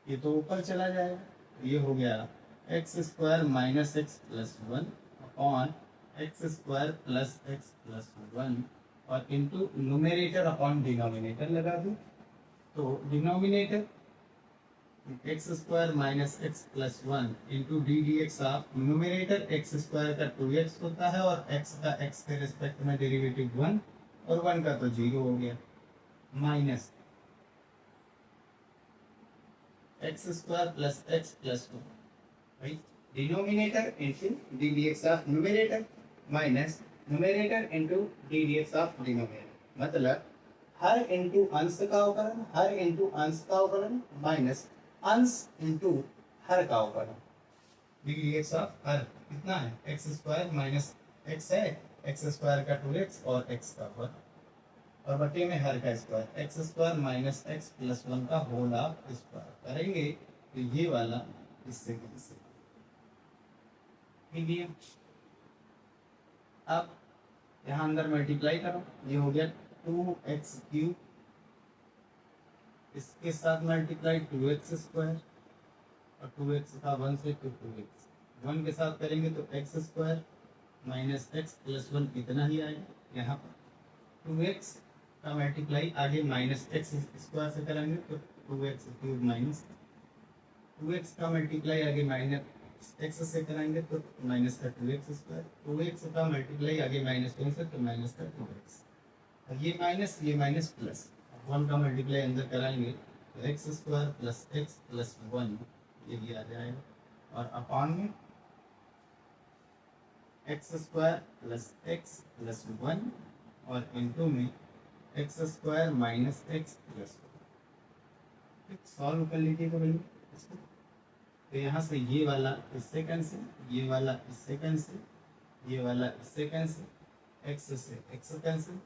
ये तो ऊपर चला जाएगा, ये हो गया x square minus x plus 1 upon x square plus x plus 1 और इनटू न्यूमरेटर अपॉन डिनोमिनेटर लगा दूं, तो denominator x square minus x plus 1 into d d x of numerator x square का 2x होता है और x का x के रिस्पेक्ट में डेरिवेटिव 1 और 1 का तो 0 हो गया, minus x square plus x plus 1, denominator into d d x of numerator minus numerator into d d x of denominator, मतलब हर इंटू अंश का अवकलन, हर इंटू अंश का अवकलन माइनस अंश इंटू हर का अवकलन, डी डी एक्स ऑफ हर कितना है एक्स स्क्वायर माइनस एक्स है, एक्स स्क्वायर का 2x और x का 1 और बटे में हर का square, x square minus x plus 1 का होल ऑफ स्क्वायर करेंगे तो ये वाला इससे कैंसिल। ठीक है, अब यहाँ अंदर मल्टीप्लाई करो, ये हो गया 2x क्यूब, इसके साथ मल्टीप्लाई 2x स्क्वायर और 2x का 1 से 2x, 1 के साथ करेंगे तो x square minus x plus 1 इतना ही आएगा। यहाँ पर 2x का मल्टीप्लाई आगे माइनस एक्स स्क्वायर से करेंगे तो 2x क्यूब माइनस 2x का मल्टीप्लाई आगे माइनस एक्स से कराएंगे तो माइनस का 2x स्क्वायर, 2x का मल्टीप्लाई आगे माइनस 1 से तो माइनस का 2x, और ये माइनस प्लस 1 का मल्टीप्लाई अंदर कराएंगे तो x square plus x plus 1 ये भी आ जाएगा, और अपॉन में x square plus x plus one और इंटू में x square minus x plus one. Solve कर लीजिएगा भैया इसको। तो यहाँ से ये वाला इससे कैंसिल, ये वाला इससे कैंसिल, ये वाला इससे कैंसिल, एक्स से x cancel,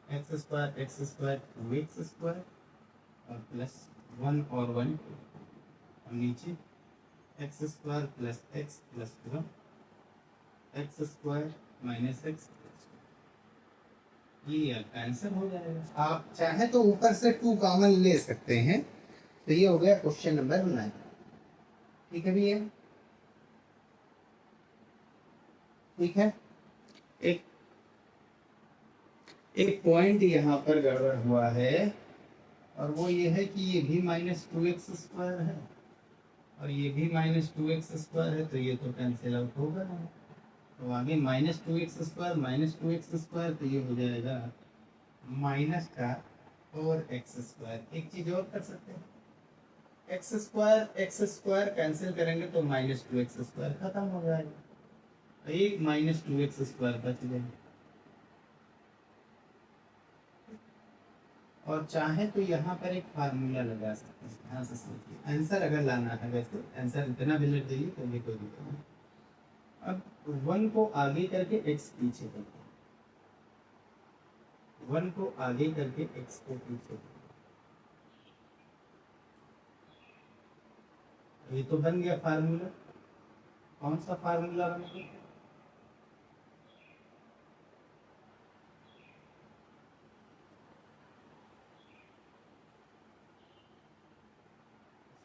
x square to x square और प्लस वन और वन और नीचे x square plus x plus one, x square minus x, ये आंसर हो जाएगा। आप चाहे तो ऊपर से टू कॉमन ले सकते हैं। तो ये हो गया क्वेश्चन नंबर 9। ठीक है भैया, ठीक है। एक एक पॉइंट यहाँ पर गड़बड़ हुआ है और वो ये है कि ये भी माइनस टू एक्स स्क्वायर है और ये भी माइनस टू एक्स स्क्वायर है, तो ये तो कैंसिल आउट होगा ना। तो आगे माइनस टू एक्स स्क्वायर तो ये हो जाएगा माइनस का फोर एक्स स्क्वायर। एक चीज और कर सकते हैं, एक्स स्क्वायर कैंसिल करेंगे तो माइनस टू एक्स स्क्वायर खत्म हो जाएगा, एक माइनस टू एक्स स्क्वायर बच जाएगा। और चाहे तो यहाँ पर एक फार्मूला लगा सकते हैं, यहाँ से सोचिए आंसर अगर लाना है, वैसे आंसर इतना भी लिख देंगे तो भी कोई दिक्कत नहीं। अब वन को आगे करके एक्स पीछे करते हैं, वन को आगे करके एक्स को पीछे करते हैं। ये तो बन गया फार्मूला। कौन सा फार्मूला बन गया?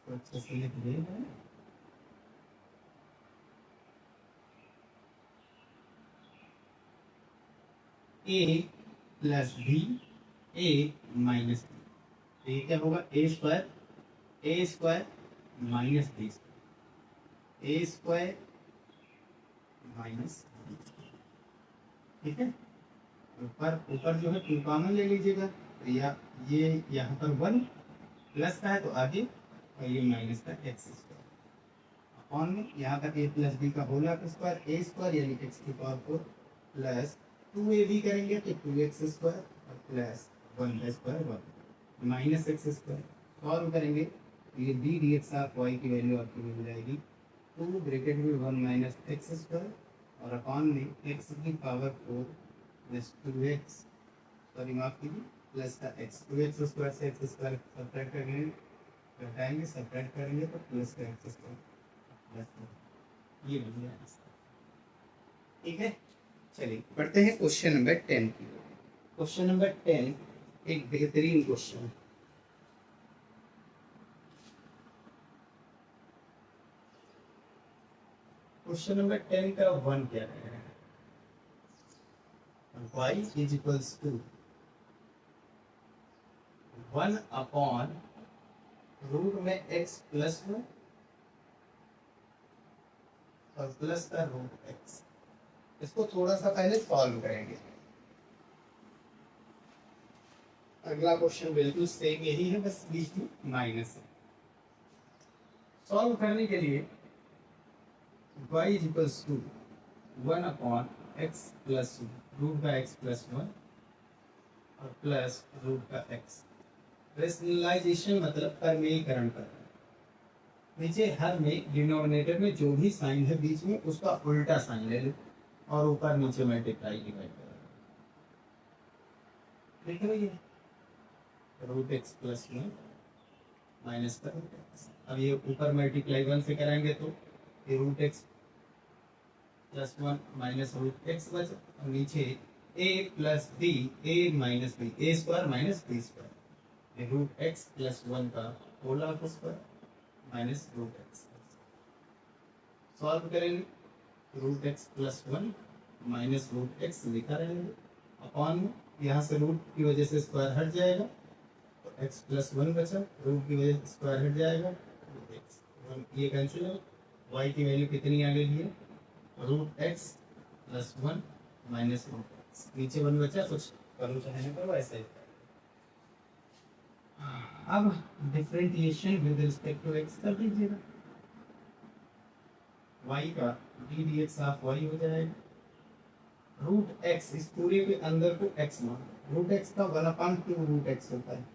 अच्छे से लिख देगा। ए plus b a minus B, तो ये क्या होगा? ए square minus b square, a square minus B. ठीक है, ऊपर जो है टू कॉमन ले लीजिएगा, तो या ये यहाँ पर वन प्लस का है तो आगे और ये माइनस का एक्स स्क्वायर अपॉन में यहाँ पर ए प्लस बी का होल स्क्वायर, ए स्क्वायर यानी एक्स की power four plus two a b करेंगे तो टू एक्स स्क्वायर और plus one square one minus x square. Solve करेंगे तो ये d d x of y की वैल्यू आपकी मिल जाएगी टू ब्रैकेट में वन माइनस एक्स स्क्वायर और अपॉन में एक्स की power four plus two x, sorry माफ कीजिए, प्लस का एक्स, टू एक्स स्क्वायर से एक्स स्क्वायर सब्ट्रैक्ट करेंगे, घटाएंगे सब्ट्रैक्ट करेंगे तो प्लस का एक्स स्क्वायर प्लस, ये बन गया आंसर। ठीक है, चलिए पढ़ते हैं क्वेश्चन नंबर 10 की। क्वेश्चन नंबर 10 एक बेहतरीन क्वेश्चन। क्वेश्चन नंबर 10 का वन क्या है? y is equals to one upon root में x प्लस वन और प्लस का रूट x। इसको थोड़ा सा पहले सॉल्व करेंगे। अगला क्वेश्चन बिल्कुल सेम यही है, बस बीच में माइनस है। सॉल्व करने के लिए y is equals to one upon x plus root का एक्स प्लस वन और प्लस रूट का एक्स। रेशनलाइजेशन मतलब परमेयीकरण करना। नीचे हर में डिनोमिनेटर में जो भी साइन है बीच में उसका उल्टा साइन ले लो और ऊपर नीचे मल्टीप्लाई डिवाइड करो। ठीक है भैया, root x plus one minus का रूट एक्स। अब ये ऊपर मल्टीप्लाई वन से कराएंगे तो ये root x plus one minus root x बचा और नीचे a plus b a minus b, a square minus b square, root x plus one का whole of square minus root x. Solve करेंगे, root x plus one minus root x लिखा रहेंगे upon में यहाँ से रूट की वजह से स्क्वायर हट जाएगा तो एक्स प्लस वन बचा, रूट की वजह से स्क्वायर हट जाएगा एक्स, ये कैंसिल है। वाई की वैल्यू कितनी आ गई है? Root x plus one minus root x, नीचे वन बचा, कुछ करो चाहे ना करो ऐसा ही। अब differentiation with respect to x कर दीजिएगा। y का d d x of y हो जाएगा। रूट एक्स, इस पूरे के अंदर को x मान, रूट एक्स का 1/2 रूट एक्स होता है,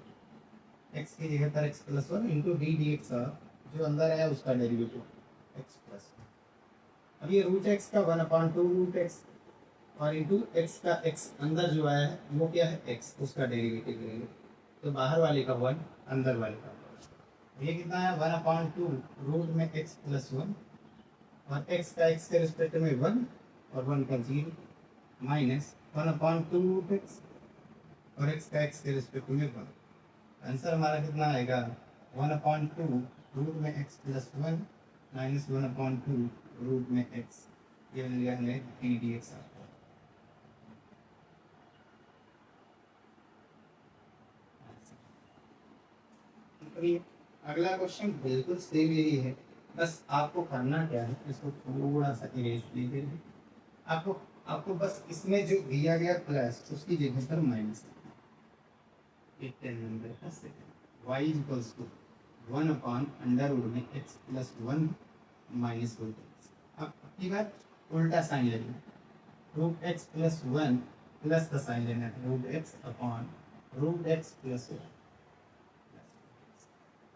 x की जगह पर x plus one into d d x जो अंदर आया उसका डेरिवेटिव x प्लस वन। अब ये रूट एक्स का 1/2 रूट एक्स और इंटू एक्स का x अंदर जो आया है वो क्या है x, उसका डेरिवेटिव लेंगे तो बाहर वाले का 1 अंदर वाले का 1। ये कितना है 1/2 रूट में x प्लस वन और x का x के रिस्पेक्ट में 1 और 1 का 0 माइनस 1/2 रूट एक्स और x का x के रिस्पेक्ट में 1। आंसर हमारा कितना आएगा 1/2 रूट में x plus one minus 1/2 root में x, ये मिल गया हमें डी डी एक्स। अगला क्वेश्चन बिल्कुल सेम यही है, बस आपको करना क्या है, इसको थोड़ा सा इरेज कीजिए। आपको आपको बस इसमें जो दिया गया प्लस उसकी जगह पर माइनस, 10 नंबर का सेकंड y इक्वल्स टू 1/√में x plus 1 minus root x. अब की बात उल्टा साइन लेना, रूट एक्स प्लस 1 प्लस का साइन लेना है, root x upon root x plus 1।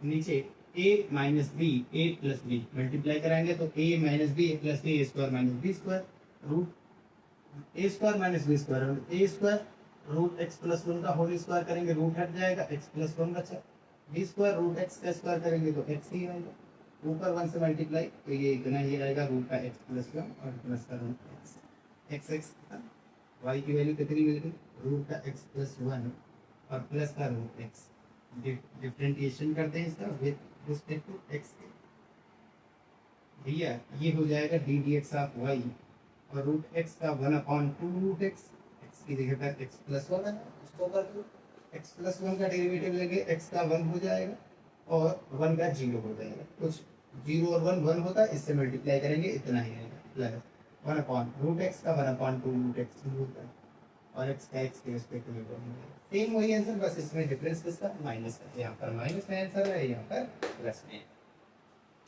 नीचे a minus b a plus b multiply कराएंगे तो a minus b a plus b a square minus b square root a square minus b square a square root x plus one का whole square करेंगे root हट जाएगा x plus one बचा, B square root x का square करेंगे तो x ही आएगा, ऊपर 1 से मल्टीप्लाई तो ये इतना ही आएगा रूट का एक्स प्लस वन और प्लस का root x, x x y की वैल्यू कितनी मिल गई रूट का एक्स प्लस वन और प्लस का रूट एक्स। डिफरेंशिएशन करते हैं इसका विद रिस्पेक्ट टू एक्स भैया, ये हो जाएगा d d x of y और रूट एक्स का 1/2 रूट एक्स, एक्स की जगह पर एक्स प्लस वन है उसको कर दो, एक्स प्लस वन का डेरिवेटिव लेंगे एक्स का 1 हो जाएगा और 1 का 0 हो जाएगा, कुछ 0 और 1 1 होता है, इससे मल्टीप्लाई करेंगे इतना ही आएगा प्लस 1/रूट एक्स का 1/2 रूट एक्स होता है और एक्स का एक्स के रिस्पेक्ट में बनेगा सेम वही आंसर, बस इसमें डिफरेंस किसका माइनस का, यहाँ पर माइनस में आंसर है यहाँ पर प्लस में।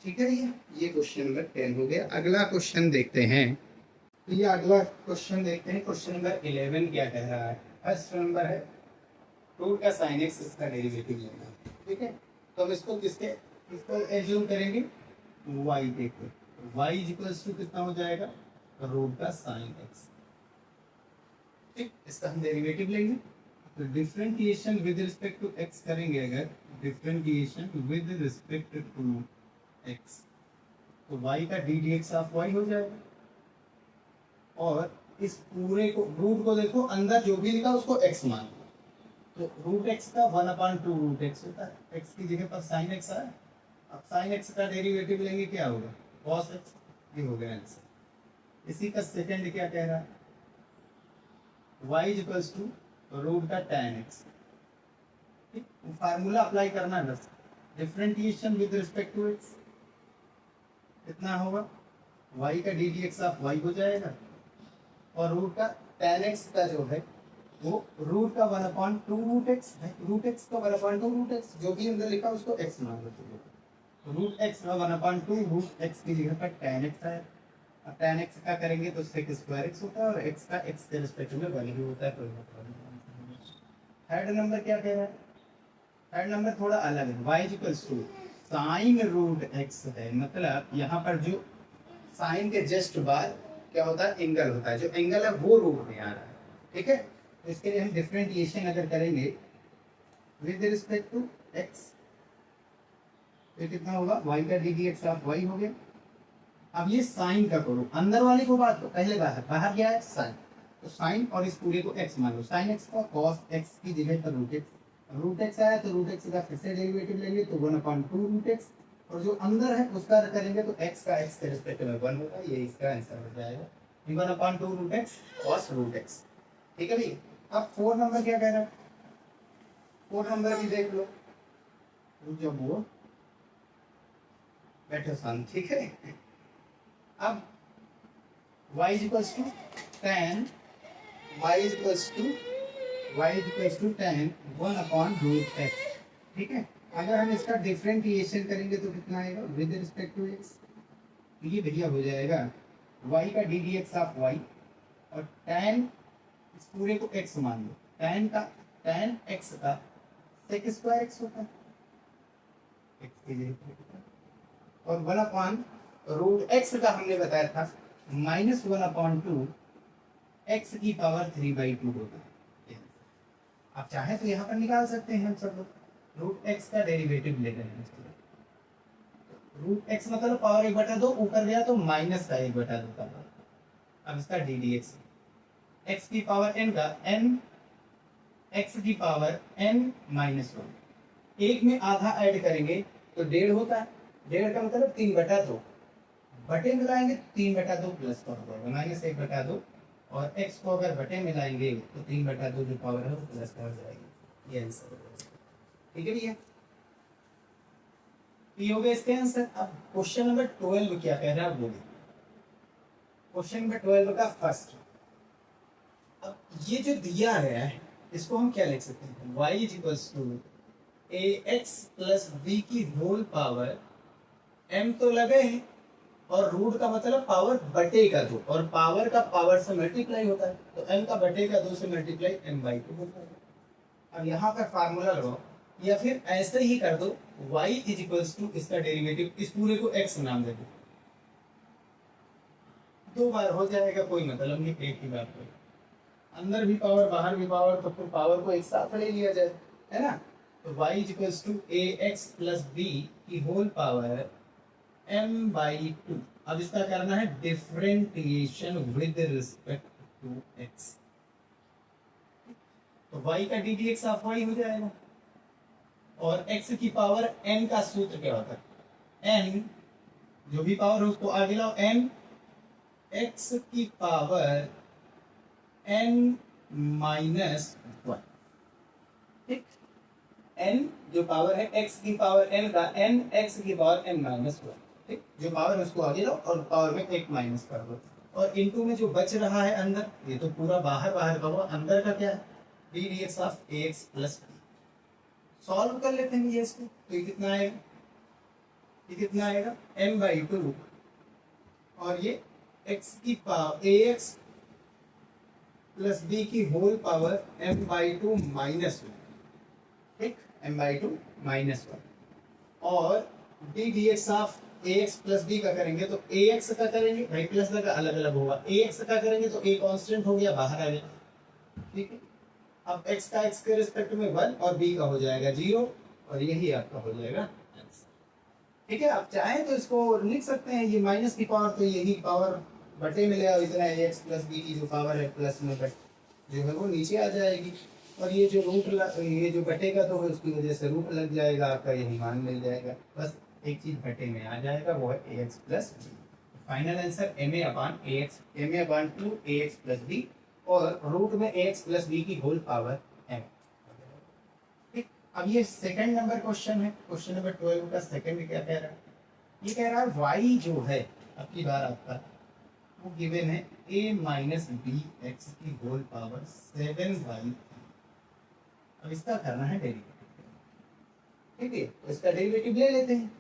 ठीक है भैया, ये क्वेश्चन नंबर 10 हो गया। अगला क्वेश्चन देखते हैं, तो ये अगला क्वेश्चन देखते हैं, क्वेश्चन नंबर 11 क्या कह रहा है। फर्स्ट नंबर है रूट का साइन एक्स इसका डेरिवेटिव लेना है, ठीक है। तो हम इसको एज्यूम करेंगे y देखो, y इक्वल्स टू कितना हो जाएगा रूट का साइन एक्स, ठीक। इसका हम डेरिवेटिव लेंगे तो differentiation with respect to x करेंगे, अगर differentiation with respect to x तो y का d d x of y हो जाएगा और इस पूरे को रूट को देखो अंदर जो भी लिखा उसको x मान, तो रूट एक्स का 1/2 रूट एक्स होता है, x की जगह पर साइन एक्स आया, अब साइन एक्स का डेरिवेटिव लेंगे क्या होगा कॉस एक्स, ये हो गया आंसर। इसी का सेकंड क्या कह रहा है y इक्वल्स टू रूट का tan x, ठीक। फार्मूला अप्लाई करना है बस, differentiation with respect to x कितना होगा y का d d x of y हो जाएगा और रूट का tan x का जो है वो रूट का 1/2 रूट एक्स है, रूट एक्स का 1/2 रूट एक्स जो भी अंदर लिखा उसको x मान लो, तो रूट एक्स का 1/2 रूट एक्स की जगह पर tan x है, अब tan x का करेंगे तो sec स्क्वायर x होता है और x का x के रिस्पेक्ट में वैल्यू होता है, कोई मतलब नहीं। थर्ड नंबर क्या कह रहा है, थर्ड नंबर थोड़ा अलग है, y equals to sine root x है, मतलब यहाँ पर जो साइन के जस्ट बाद क्या होता है एंगल होता है, जो एंगल है वो रूट में आ रहा है, ठीक है। तो इसके लिए हम डिफरेंशिएशन अगर करेंगे विद रिस्पेक्ट टू x तो कितना होगा y का d d x of y हो गया। अब ये साइन का करो, अंदर वाले को बात पहले बाहर, बाहर क्या है साइन, तो साइन और इस पूरे को x मान लो, साइन x का cos x की जगह पर रूट एक्स आया तो रूट एक्स का फिर से डेरिवेटिव लेंगे तो 1/2 रूट एक्स और जो अंदर है उसका करेंगे तो x का x के रिस्पेक्ट में 1 होगा, ये इसका आंसर हो जाएगा 1/2 root x cos root x, ठीक है भैया। अब 4 नंबर क्या कह रहा है, 4 नंबर भी देख लो, जब वो बैठो सन, ठीक है। अब y equals to tan tan 1/√x, ठीक है। अगर हम इसका डिफरेंशिएशन करेंगे तो कितना आएगा विद रिस्पेक्ट टू x, तो ये भैया हो जाएगा y का d d x of y, और tan इस पूरे को x मान लो, tan x का sec स्क्वायर x होता है x की जगह, और 1/√x का हमने बताया था -1/2 x की पावर 3/2 होता है। आप चाहे तो यहाँ पर निकाल सकते हैं हम सब लोग, √x का डेरिवेटिव ले रहे हैं, √x मतलब पावर 1/2 ऊपर गया तो माइनस का 1/2 का, अब इसका डी डी एक्स, x की पावर n का n, x की पावर n-1, एक में आधा ऐड करेंगे तो 1.5 होता है, 1.5 का मतलब 3/2, बटे मिलाएंगे 3/2 प्लस का हो जाएगा -1/2, और x को अगर बटे मिलाएंगे तो 3/2 जो पावर है वो प्लस का हो जाएगी। ये आंसर हो जाएगा। ठीक है भैया, ये हो गया इसके आंसर। अब क्वेश्चन नंबर 12 क्या कह रहा है बोलिए। क्वेश्चन नंबर 12 का फर्स्ट, अब ये जो दिया है इसको हम क्या लिख सकते हैं, y = ax + b की होल पावर, m तो लगे हैं और रूट का मतलब पावर बटे का 2, और पावर का पावर से मल्टीप्लाई होता है, तो m का बटे का 2 से मल्टीप्लाई m/2 होता है। अब यहाँ पर फार्मूला लगाओ, या फिर ऐसे ही कर दो, y = इसका डेरिवेटिव, इस पूरे को x नाम दे दो, 2 बार हो जाएगा, कोई मतलब नहीं, एक ही बार कोई, अंदर भी पावर बाहर भी पावर, तो फिर पावर को एक साथ ले लिया जाए, है ना। तो y = ax + b की होल पावर m/2। अब इसका करना है differentiation with respect to x, तो y का d d x of y हो जाएगा, और x की पावर n का सूत्र क्या होता है, n जो भी पावर है उसको आगे लाओ, n x की पावर n-1, ठीक, n जो पावर है x की पावर n का, n x की पावर n-1, ठीक, जो पावर है उसको आगे लो और पावर में एक माइनस कर दो, और इनटू में जो बच रहा है अंदर, ये तो पूरा बाहर का हुआ, अंदर का क्या है, d d x of ax + b। Solve कर लेते हैं ये इसको, तो ये कितना आएगा, ये कितना आएगा m/2, और ये x की पावर ax + b की होल पावर m/2 -1, ठीक, m/2 -1, और D d x of ax + b का करेंगे तो ax का करेंगे, भाई प्लस लगा अलग अलग होगा, ax का करेंगे तो a कांस्टेंट हो गया, बाहर आ गया, ठीक है। अब x का x के रिस्पेक्ट में 1 और b का हो जाएगा 0, और यही आपका हो जाएगा आंसर। ठीक है, आप चाहें तो इसको लिख सकते हैं, ये माइनस की पावर तो यही पावर बटे में ले आओ, इतना ax + b की जो पावर है प्लस में बट जो है वो नीचे आ जाएगी, और ये जो ये जो बटेगा तो उसकी वजह से रूट लग जाएगा, आपका यही मान मिल जाएगा, बस एक चीज बटे में आ जाएगा, वो है ax + b। Final answer ma/2 ax + b, और रूट में ax + b की होल पावर m। ठीक, अब ये सेकंड नंबर क्वेश्चन है, क्वेश्चन नंबर 12 का सेकंड क्या कह रहा है, ये कह रहा है y जो है अब की बार आपका वो गिवन है a - bx की होल पावर 7/3। अब इसका करना है डेरिवेटिव, ठीक है, तो इसका डेरिवेटिव ले लेते हैं,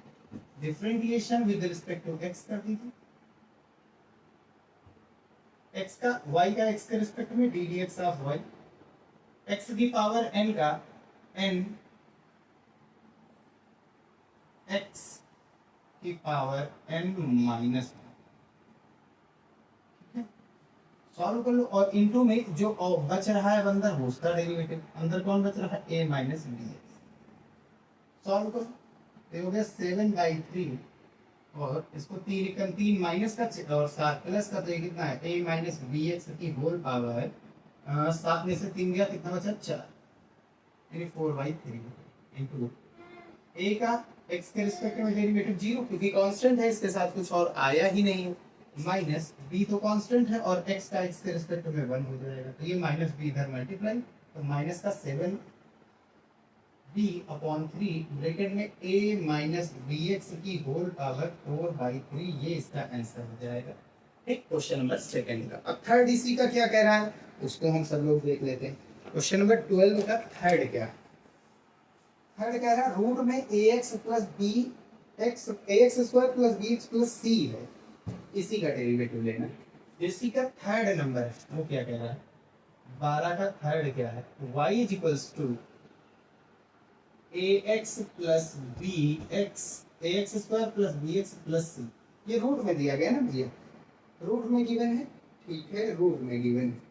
differentiation with respect to x कर दीजिए, x का y का x के रिस्पेक्ट में d d x of y, x की पावर n का n x की पावर n-1, सॉल्व कर लो, और इनटू में जो बच रहा है अंदर वो उसका डेरिवेटिव, अंदर कौन बच रहा है a - bx, सॉल्व करो, ये हो गया 7/3, और इसको 3 माइनस का और 7 प्लस का, तो ये कितना है a - bx की होल पावर, 7 में से 3 गया, कितना बचा 4, यानी 4/3 इनटू a का x के रिस्पेक्ट में डेरिवेटिव 0, क्योंकि कांस्टेंट है, इसके साथ कुछ और आया ही नहीं है, माइनस b तो कांस्टेंट है, और x का x के रिस्पेक्ट में 1 हो जाएगा, तो ये -b इधर मल्टीप्लाई, तो माइनस का 7b/3 ब्रैकेट में a - bx की होल पावर 4/3, ये इसका आंसर हो जाएगा। ठीक, क्वेश्चन नंबर सेकंड का। अब थर्ड इसी का क्या कह रहा है उसको हम सब लोग देख लेते हैं। क्वेश्चन नंबर 12 का थर्ड क्या, थर्ड कह रहा है रूट में ax + b x ax² + bx + c है, इसी का डेरिवेटिव लेना है। इसी का थर्ड नंबर है, वो क्या कह रहा है, 12 का थर्ड क्या है, y is equals to ax plus b x, a x square plus b x plus c. ये रूट में दिया गया ना भैया, रूट में गिवन है, ठीक है, रूट में गिवन है।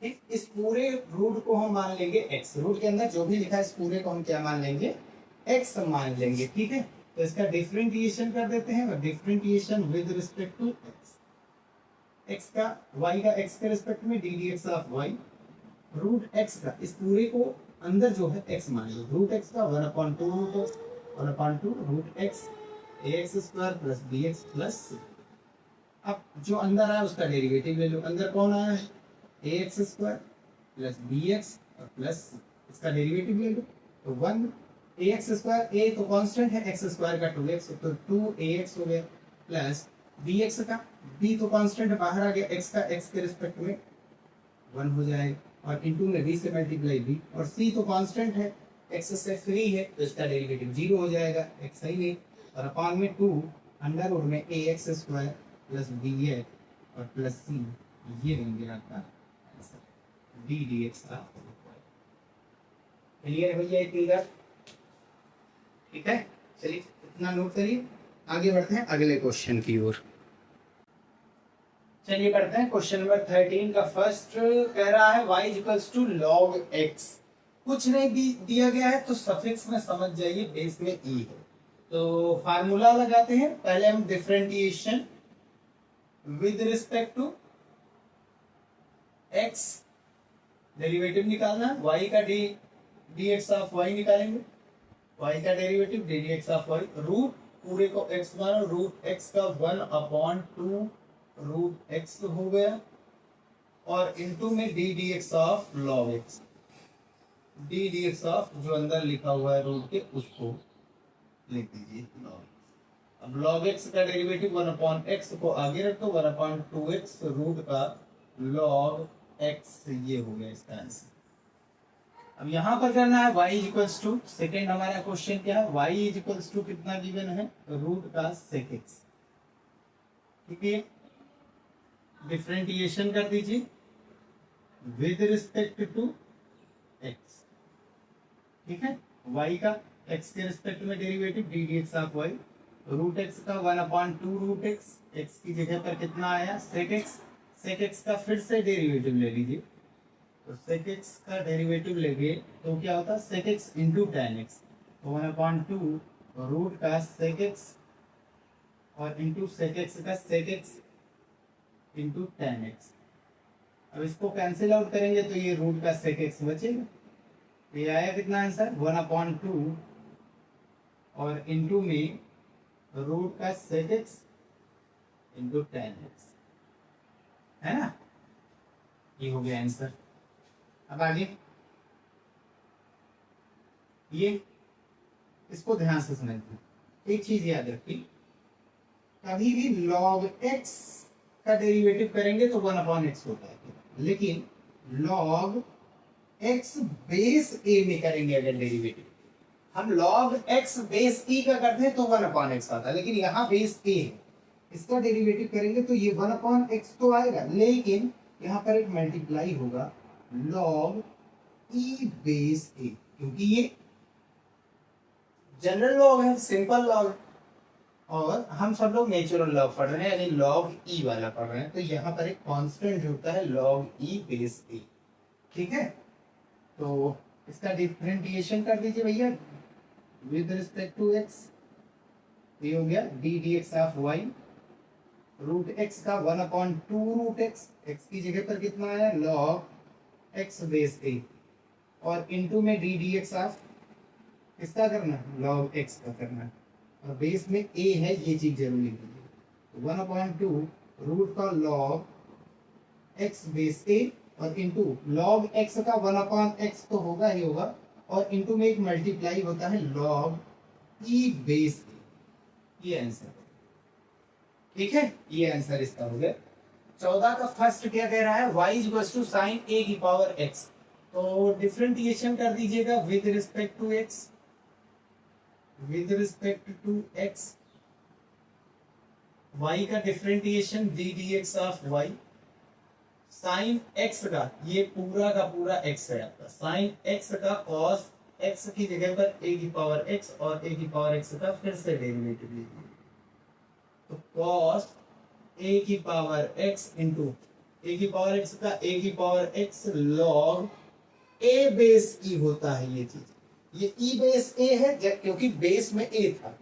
ठीक, इस पूरे रूट को हम मान लेंगे x, रूट के अंदर जो भी लिखा है इस पूरे को हम क्या मान लेंगे, x मान लेंगे। ठीक है, तो इसका डिफरेंटिएशन कर देते हैं, और differentiation with respect to x, x का y का x के रिस्पेक्ट में d d x of y, root x का इस पूरे को अंदर जो है x मान लो, रूट x का 1/2 root x ax square plus bx plus c। अब जो अंदर आया उसका डेरिवेटिव ले लो, अंदर कौन आया है, ax स्क्वायर प्लस bx और प्लस c, इसका डेरिवेटिव ले लो, तो 1 ax स्क्वायर, a तो कांस्टेंट है, x स्क्वायर का 2x, तो 2ax हो गया, प्लस bx का, b तो कांस्टेंट है, बाहर आ गया, x का x के रिस्पेक्ट में 1 हो जाएगा, और इनटू में b से मल्टीप्लाई b, और c तो कांस्टेंट है, x से फ्री है, तो इसका डेरिवेटिव 0 हो जाएगा, x सही नहीं, और अपॉन में 2 अंडर रूट में ax स्क्वायर प्लस bx और प्लस c, ये बन गया आपका आंसर d dx का। क्लियर है भैया इतनी बात, ठीक है, चलिए इतना नोट करिए, आगे बढ़ते हैं अगले क्वेश्चन की ओर। चलिए बढ़ते हैं क्वेश्चन नंबर 13 का फर्स्ट कह रहा है y equals to log x, कुछ नहीं दिया गया है तो सफिक्स में समझ जाइए, बेस में e है, तो फार्मूला लगाते हैं, पहले हम differentiation with respect to x, derivative निकालना, y का dx ऑफ y निकालेंगे, y का derivative dx of y, root पूरे को x मानो, रूट x का 1/2 रूट x हो गया, और इनटू में d dx of log x, d dx of जो अंदर लिखा हुआ है रूट के उसको लिख दीजिए log। अब log x का डेरिवेटिव 1/x को आगे रखो, 1/2x रूट का log x, ये हो गया इसका आंसर। अब यहाँ पर करना है y इक्वल्स टू, सेकेंड हमारा क्वेश्चन क्या है, y इक्वल्स टू कितना गिवन है, रूट का sec x, ठीक है, डिफरेंटिएशन कर दीजिए विद रिस्पेक्ट टू x, ठीक है, y का x के रिस्पेक्ट में derivative d dx of y, root x का 1/2 रूट x, x की जगह पर कितना आया sec x, sec x का फिर से डेरिवेटिव ले लीजिए, तो sec x का डेरिवेटिव लेंगे तो क्या होता है sec x into tan x, तो 1/2 रूट का sec x और इंटू sec x का sec x into tan x। अब इसको कैंसिल आउट करेंगे तो ये रूट का sec x बचेगा, ये आया कितना आंसर 1/2 और इंटू में रूट का sec x into tan x, है ना, ये हो गया आंसर। अब आगे ये इसको ध्यान से समझिए, एक चीज याद रखिए, कभी भी log x का डेरिवेटिव करेंगे तो 1/x होता है, लेकिन log x बेस a में करेंगे अगर डेरिवेटिव, हम log x बेस e का करते हैं तो 1/x आता है, लेकिन यहाँ बेस a है, इसका डेरिवेटिव करेंगे तो ये 1/x तो आएगा, लेकिन यहाँ पर एक मल्टीप्लाई होगा log e बेस a, क्योंकि ये जनरल लॉग है, सिंपल लॉग, और हम सब लोग नेचुरल लॉग पढ़ रहे हैं, यानी log e वाला पढ़ रहे हैं, तो यहाँ पर एक कांस्टेंट जुड़ता है log e बेस a, ठीक है, तो इसका डिफरेंटिएशन कर दीजिए भैया विद रिस्पेक्ट टू x, ये हो गया d dx of y, root x का 1/2 रूट x, x की जगह पर कितना आया log x बेस a, और इनटू में d dx ऑफ किसका करना है, log x का करना है, और बेस में a है, ये चीज जरूरी है, 1/2 रूट का log x बेस a और इंटू log x का 1/x तो होगा ही होगा, और इंटू में एक मल्टीप्लाई होता है log e बेस a, ये आंसर, ठीक है, ये आंसर इसका हो गया। 14 का फर्स्ट क्या कह रहा है, y equals to sin a की पावर x, तो डिफरेंटिएशन कर दीजिएगा with respect to x, with respect to x, y का differentiation d d x of y, sine x का ये पूरा का पूरा x है आपका, साइन एक्स का कॉस x की जगह पर a की पावर x और a की पावर x का फिर से डेरिवेटिव लीजिए, तो कॉस a की पावर x इंटू a की पावर x का a की power x log a base e होता है ये चीज, ये e बेस a है क्योंकि बेस में a था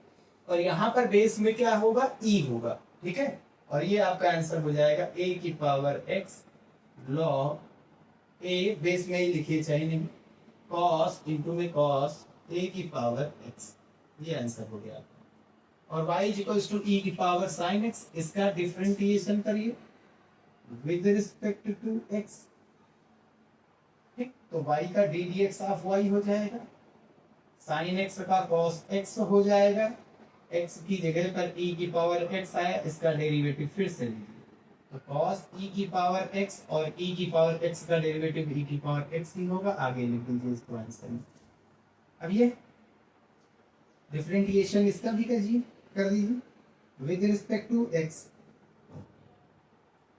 और यहाँ पर बेस में क्या होगा e होगा, ठीक है। और ये आपका आंसर हो जाएगा a की power x log a base में ही लिखिए चाहे नहीं, कॉस इंटू में कॉस a की पावर x, ये आंसर हो गया। और y इक्वल्स टू e की पावर साइन x, इसका डिफरेंटिएशन करिए विद रिस्पेक्ट टू x, ठीक। तो y का d d x of y हो जाएगा, साइन x का कॉस x हो जाएगा, x की जगह पर e की पावर x आया, इसका डेरिवेटिव फिर से लीजिए, तो cos e की पावर x और e की पावर x का डेरिवेटिव e की पावर x ही होगा, आगे लिख दीजिए इसको आंसर में। अब ये डिफरेंटिएशन इसका भी कर दीजिए विद रिस्पेक्ट टू x,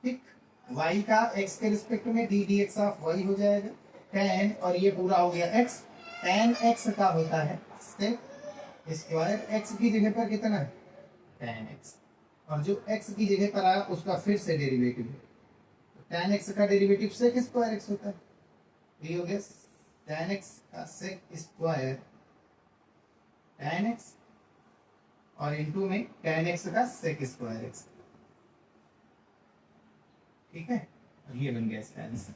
ठीक। y का x के रिस्पेक्ट में d d x of y हो जाएगा, tan और ये पूरा हो गया x, tan x का होता है sec स्क्वायर, x की जगह पर कितना है tan x, और जो x की जगह पर आया उसका फिर से डेरिवेटिव है, तो tan x का डेरिवेटिव sec स्क्वायर x होता है, ये हो गया tan x का sec स्क्वायर tan x और इनटू में tan x का sec स्क्वायर x, ठीक है। ये बन गया इसका आंसर,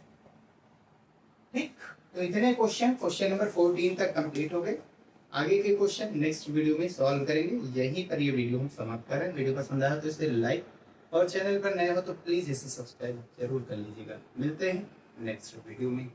ठीक। तो इतने क्वेश्चन नंबर 14 तक कंप्लीट हो गए। आगे के क्वेश्चन नेक्स्ट वीडियो में सॉल्व करेंगे। यहीं पर ये वीडियो हम समाप्त कर रहे हैं। वीडियो पसंद आया तो इसे लाइक और चैनल पर नए हो तो प्लीज इसे सब्सक्राइब जरूर कर लीजिएगा। मिलते हैं नेक्स्ट वीडियो में।